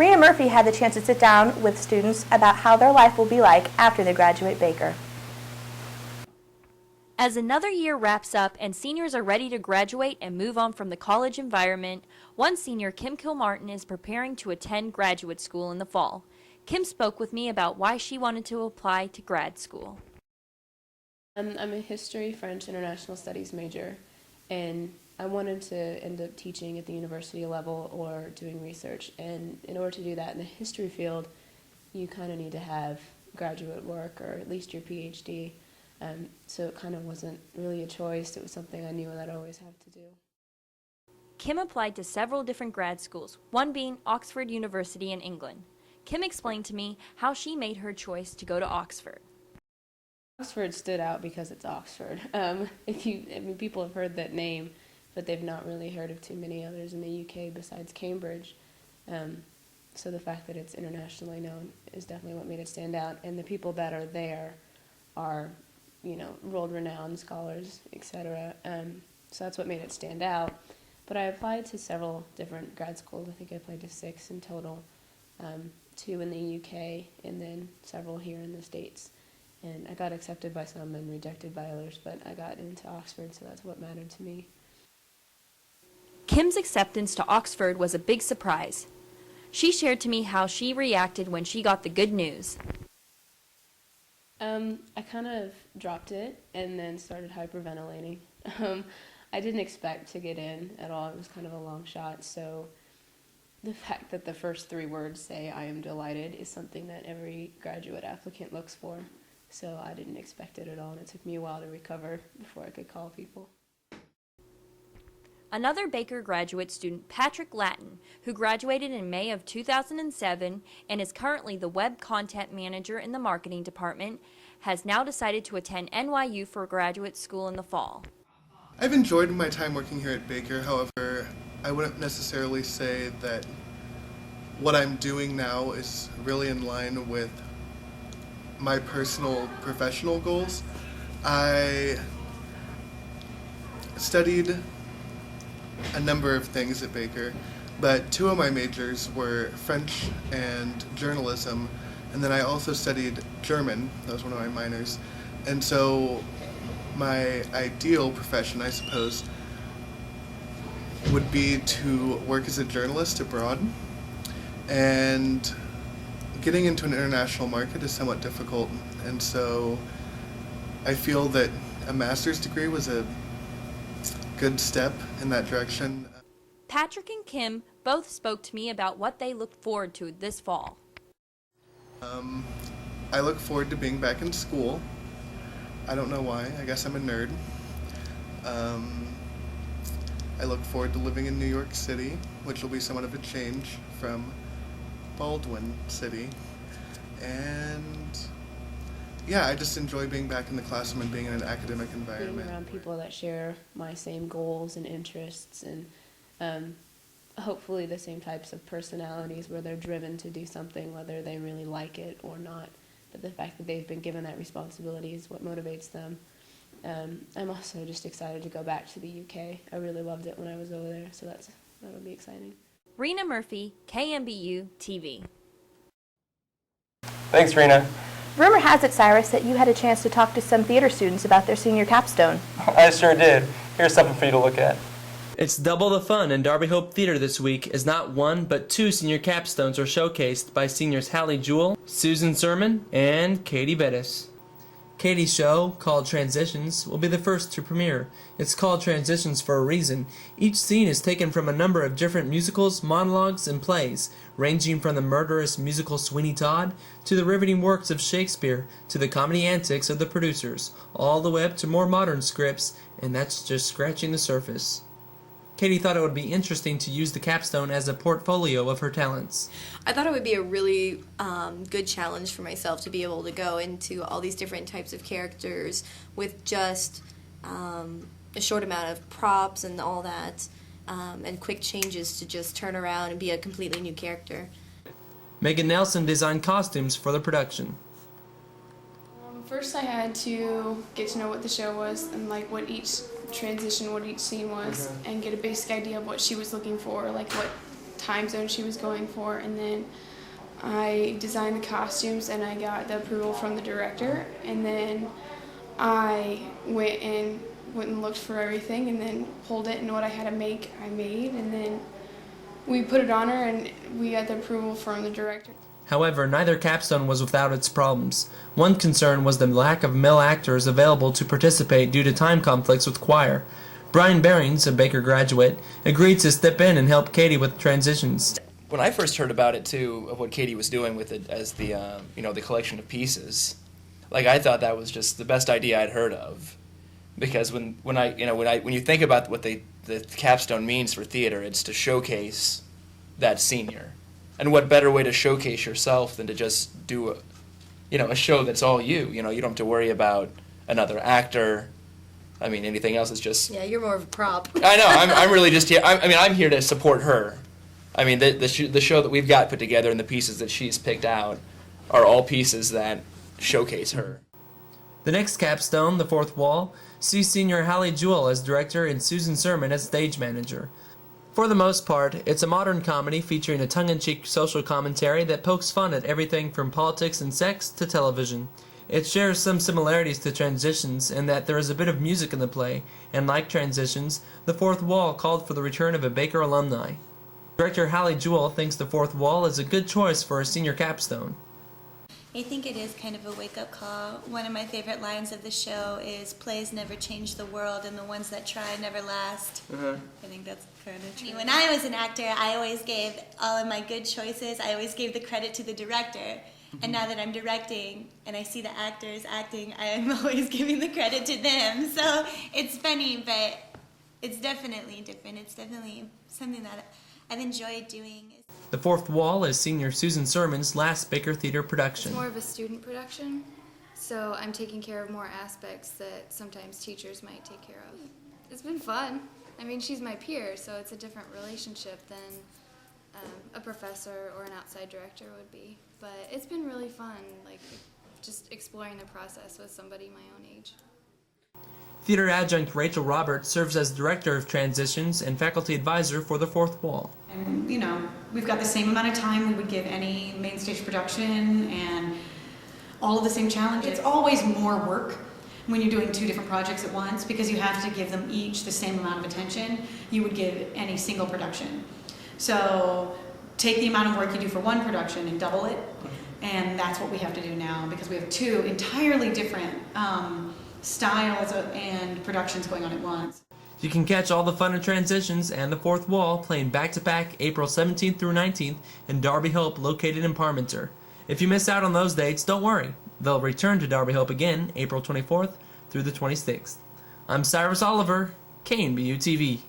Reina Murphy had the chance to sit down with students about how their life will be like after they graduate Baker. As another year wraps up and seniors are ready to graduate and move on from the college environment, one senior, Kim Kilmartin, is preparing to attend graduate school in the fall. Kim spoke with me about why she wanted to apply to grad school. I'm a history, French, international studies major, and I wanted to end up teaching at the university level or doing research. And in order to do that in the history field, you kind of need to have graduate work or at least your PhD. So it kind of wasn't really a choice. It was something I knew that I'd always have to do. Kim applied to several different grad schools, one being Oxford University in England. Kim explained to me how she made her choice to go to Oxford. Oxford stood out because it's Oxford. People have heard that name, but they've not really heard of too many others in the UK besides Cambridge. So the fact that it's internationally known is definitely what made it stand out. And the people that are there are, world-renowned scholars, etc. So that's what made it stand out. But I applied to several different grad schools. I think I applied to 6 in total, 2 in the UK, and then several here in the States. And I got accepted by some and rejected by others, but I got into Oxford, so that's what mattered to me. Kim's acceptance to Oxford was a big surprise. She shared to me how she reacted when she got the good news. I kind of dropped it and then started hyperventilating. I didn't expect to get in at all. It was kind of a long shot, so the fact that the first 3 words say "I am delighted" is something that every graduate applicant looks for. So I didn't expect it at all, and it took me a while to recover before I could call people. Another Baker graduate student, Patrick Lattin, who graduated in May of 2007 and is currently the web content manager in the marketing department, has now decided to attend NYU for graduate school in the fall. I've enjoyed my time working here at Baker. However, I wouldn't necessarily say that what I'm doing now is really in line with my personal professional goals. I studied a number of things at Baker, but 2 of my majors were French and journalism, and then I also studied German. That was one of my minors. And so my ideal profession, I suppose, would be to work as a journalist abroad. And getting into an international market is somewhat difficult, and so I feel that a master's degree was a good step in that direction. Patrick and Kim both spoke to me about what they looked forward to this fall. I look forward to being back in school. I don't know why. I guess I'm a nerd. I look forward to living in New York City, which will be somewhat of a change from Baldwin City. And yeah, I just enjoy being back in the classroom and being in an academic environment. Being around people that share my same goals and interests, and hopefully the same types of personalities where they're driven to do something whether they really like it or not. But the fact that they've been given that responsibility is what motivates them. I'm also just excited to go back to the UK. I really loved it when I was over there, so that'll be exciting. Reina Murphy, KNBU TV. Thanks, Reina. Rumor has it, Cyrus, that you had a chance to talk to some theater students about their senior capstone. I sure did. Here's something for you to look at. It's double the fun in Darby Hope Theater this week as not 1 but 2 senior capstones are showcased by seniors Hali Jewell, Susan Surman, and Katie Bettis. Katie's show, called Transitions, will be the first to premiere. It's called Transitions for a reason. Each scene is taken from a number of different musicals, monologues, and plays, ranging from the murderous musical Sweeney Todd to the riveting works of Shakespeare to the comedy antics of the producers, all the way up to more modern scripts, and that's just scratching the surface. Katie thought it would be interesting to use the capstone as a portfolio of her talents. I thought it would be a really good challenge for myself to be able to go into all these different types of characters with just a short amount of props and all that, and quick changes to just turn around and be a completely new character. Megan Nelson designed costumes for the production. First I had to get to know what the show was and like what each transition, what each scene was, and get a basic idea of what she was looking for, like what time zone she was going for, and then I designed the costumes and I got the approval from the director, and then I went and looked for everything and then pulled it, and what I had to make I made, and then we put it on her and we got the approval from the director. However, neither capstone was without its problems. One concern was the lack of male actors available to participate due to time conflicts with choir. Brian Berrens, a Baker graduate, agreed to step in and help Katie with transitions. When I first heard about it too, of what Katie was doing with it as the the collection of pieces, like I thought that was just the best idea I'd heard of, because when you think about what the capstone means for theater, it's to showcase that senior, and what better way to showcase yourself than to just do a show that's all you. You don't have to worry about another actor. I mean, anything else is just. Yeah, you're more of a prop. I know. I'm really just here. I'm here to support her. I mean, the show that we've got put together and the pieces that she's picked out are all pieces that showcase her. The next capstone, The Fourth Wall, sees senior Hali Jewell as director and Susan Surman as stage manager. For the most part, it's a modern comedy featuring a tongue-in-cheek social commentary that pokes fun at everything from politics and sex to television. It shares some similarities to Transitions in that there is a bit of music in the play, and like Transitions, The Fourth Wall called for the return of a Baker alumni. Director Hali Jewell thinks The Fourth Wall is a good choice for a senior capstone. I think it is kind of a wake-up call. One of my favorite lines of the show is, "Plays never change the world, and the ones that try never last." I think that's kind of true. When I was an actor, I always gave all of my good choices, I always gave the credit to the director. And now that I'm directing and I see the actors acting, I'm always giving the credit to them. So it's funny, but it's definitely different. It's definitely something that I've enjoyed doing. The Fourth Wall is senior Susan Surman's last Baker Theater production. It's more of a student production, so I'm taking care of more aspects that sometimes teachers might take care of. It's been fun. I mean, she's my peer, so it's a different relationship than a professor or an outside director would be. But it's been really fun, like just exploring the process with somebody my own age. Theater adjunct Rachel Roberts serves as director of transitions and faculty advisor for The Fourth Wall. And we've got the same amount of time we would give any main stage production and all of the same challenges. It's always more work when you're doing two different projects at once because you have to give them each the same amount of attention you would give any single production. So take the amount of work you do for one production and double it, and that's what we have to do now because we have two entirely different styles and productions going on at once. You can catch all the fun of Transitions and The Fourth Wall playing back-to-back April 17th through 19th in Darby Hope, located in Parmenter. If you miss out on those dates, don't worry. They'll return to Darby Hope again April 24th through the 26th. I'm Cyrus Oliver, KNBU TV.